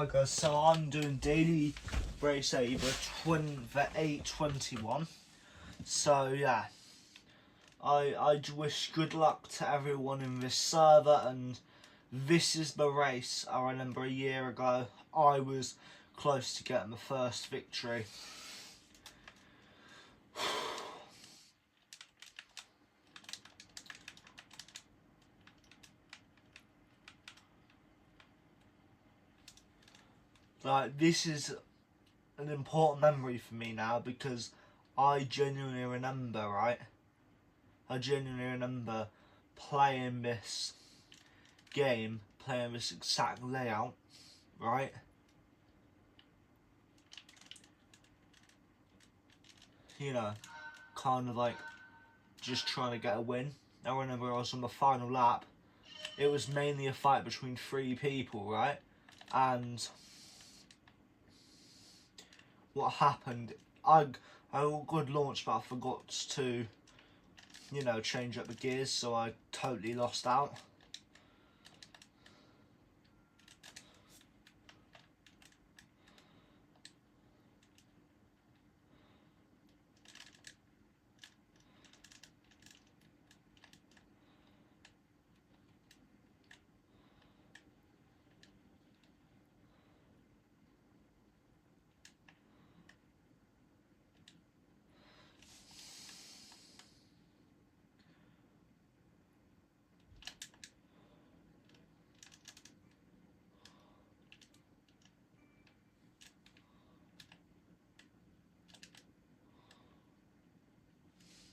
Hi guys, so I'm doing daily race over for 8:21. So yeah, I wish good luck to everyone in this server, and this is the race I remember a year ago I was close to getting the first victory. Like, this is an important memory for me now because I genuinely remember, right? I genuinely remember playing this game, playing this exact layout, right? You know, kind of like just trying to get a win. I remember I was on the final lap. It was mainly a fight between 3 people, right? And what happened, I got a good launch, but I forgot to, you know, change up the gears, so I totally lost out.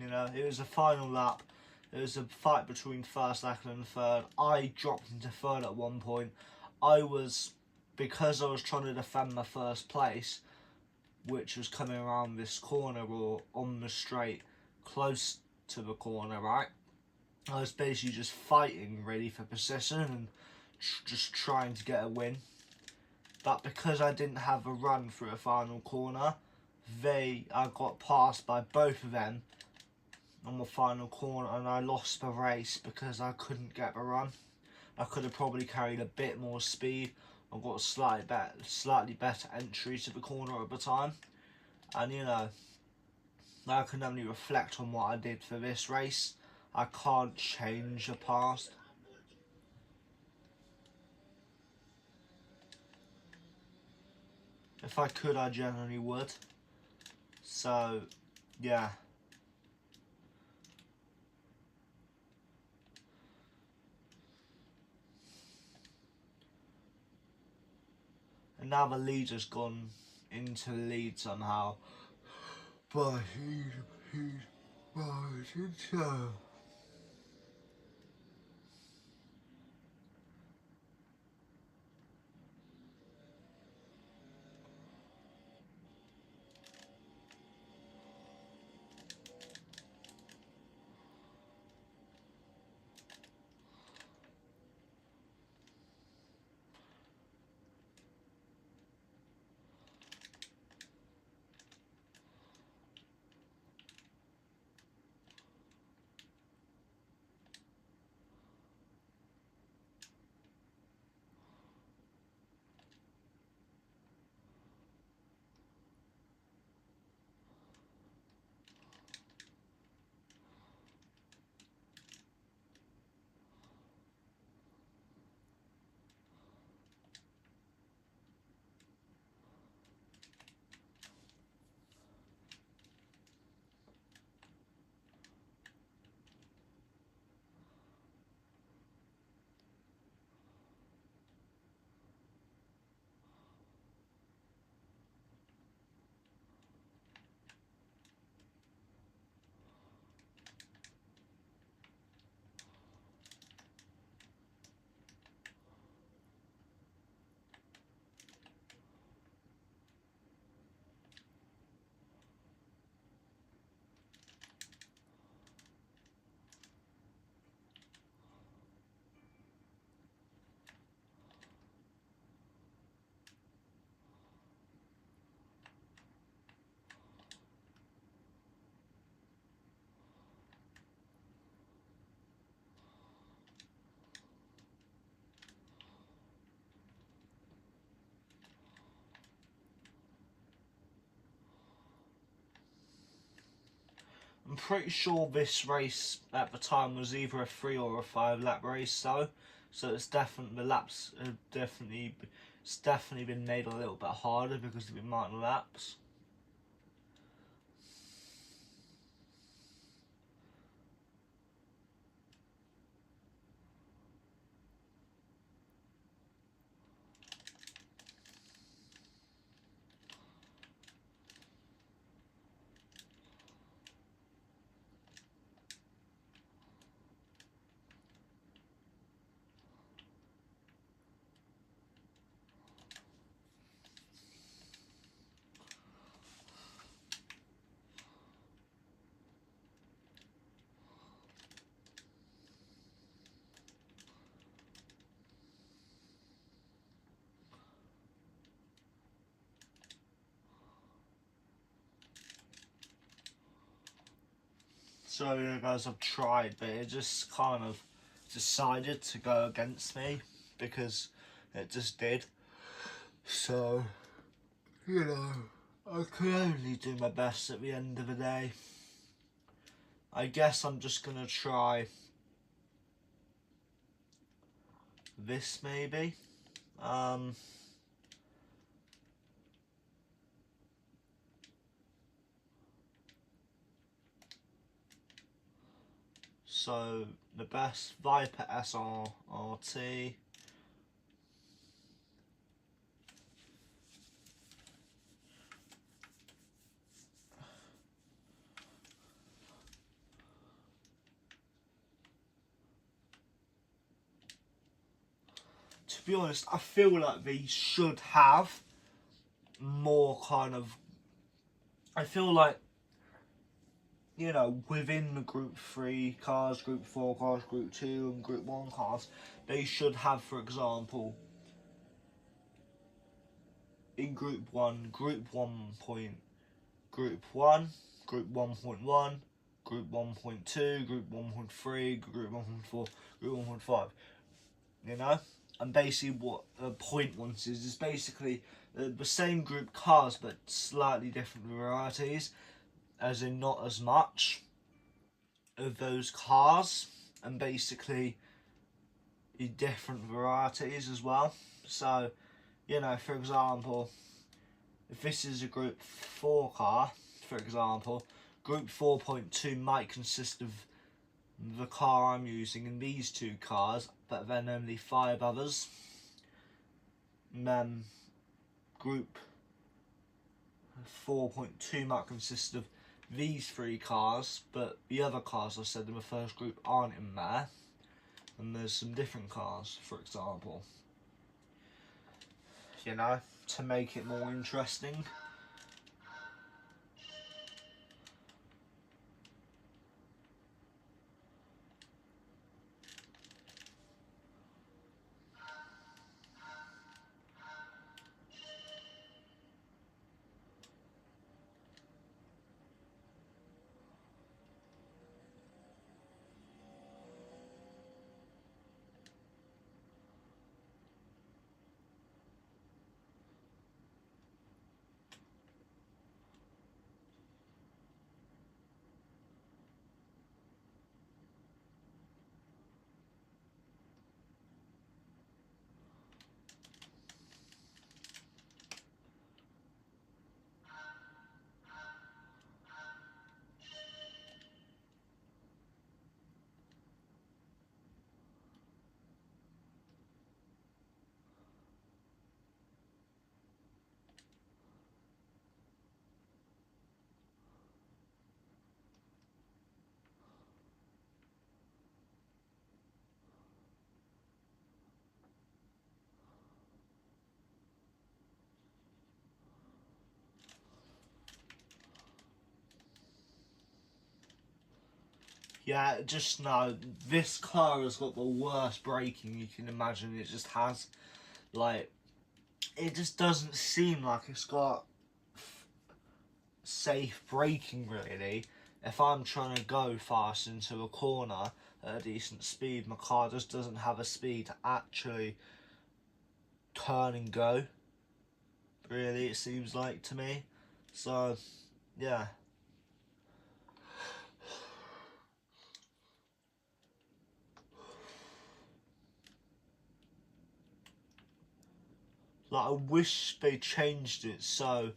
You know, it was a final lap. It was a fight between first, second and third. I dropped into third at one point. Because I was trying to defend my first place, which was coming around this corner or on the straight close to the corner, right? I was basically just fighting really for position and just trying to get a win. But because I didn't have a run through a final corner, I got passed by both of them on the final corner, and I lost the race because I couldn't get the run. I could have probably carried a bit more speed. I got a slightly better entry to the corner at the time. And you know, I can only reflect on what I did for this race. I can't change the past. If I could, I generally would. So, yeah. And now the leader's gone into the lead somehow. But he's right into. I'm pretty sure this race at the time was either a 3 or a 5 lap race though. So it's definitely, the laps have definitely, it's definitely been made a little bit harder because of the amount of laps. So you guys, I've tried, but it just kind of decided to go against me because it just did. So, you know, I can only do my best at the end of the day. I guess I'm just gonna try this maybe. So the best Viper SR RT. To be honest, I feel like these should have more kind of, I feel like, you know, within the Group 3 cars, Group 4 cars, Group 2 and Group 1 cars, they should have, for example, in Group 1, Group 1 point, Group 1, Group 1.1, Group 1.2, Group 1.3, Group 1.4, Group 1.5, you know? And basically what point wants is basically the same group cars but slightly different varieties, as in not as much of those cars, and basically different varieties as well. So, you know, for example, if this is a Group 4 car, for example, Group 4.2 might consist of the car I'm using and these 2 cars, but then only 5 others. And then Group 4.2 might consist of these 3 cars, but the other cars I said in the first group aren't in there. And there's some different cars, for example. You know, to make it more interesting. Yeah, just know, this car has got the worst braking you can imagine. It just has. Like, it just doesn't seem like it's got safe braking, really. If I'm trying to go fast into a corner at a decent speed, my car just doesn't have a speed to actually turn and go. Really, it seems like to me. So, yeah. Like, I wish they changed it so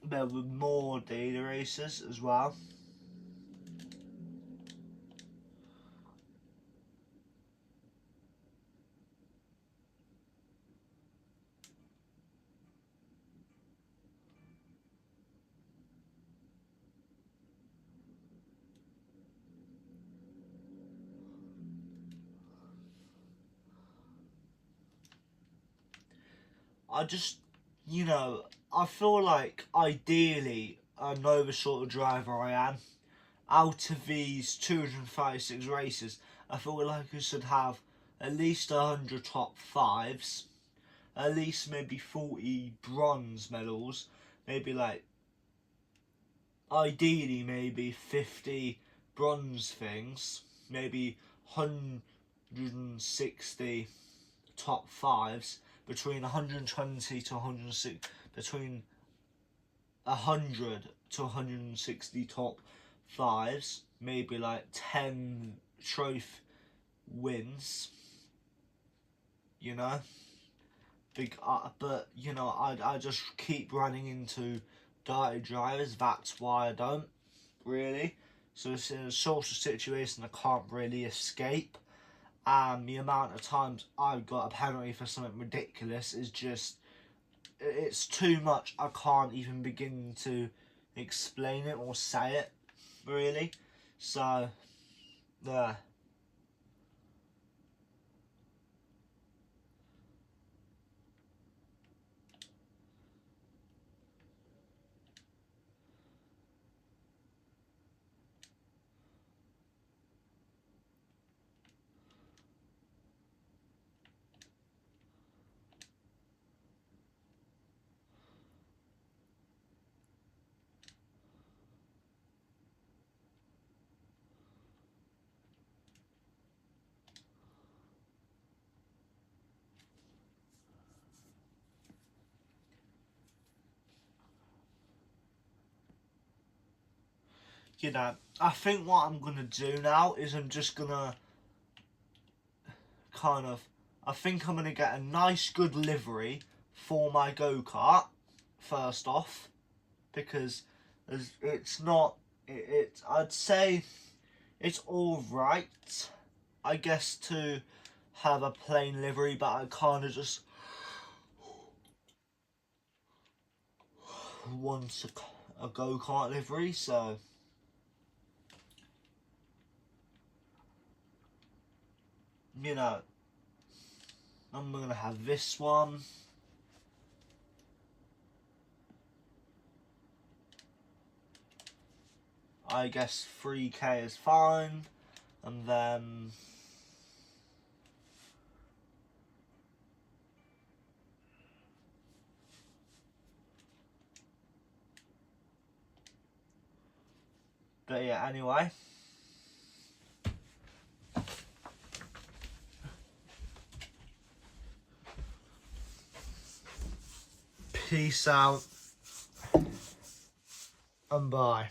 there were more daily races as well. I just, you know, I feel like ideally, I know the sort of driver I am. Out of these 236 races, I feel like I should have at least 100 top fives, at least maybe 40 bronze medals, maybe like, ideally maybe 50 bronze things, maybe 160 top fives, between 120 to 160, between 100 to 160 top fives, maybe like 10 trophy wins, you know. Big, but you know, I just keep running into dirty drivers. That's why I don't really. So it's in a sort of situation I can't really escape. And the amount of times I've got a penalty for something ridiculous is just, it's too much. I can't even begin to explain it or say it, really. So, yeah. You know, I think what I'm going to do now is I'm just going to I think I'm going to get a nice good livery for my go-kart, first off, because it's not, I'd say it's alright, I guess, to have a plain livery, but I kind of just want a go-kart livery, so you know, I'm going to have this one. I guess 3k is fine, and then but yeah, anyway, peace out and bye.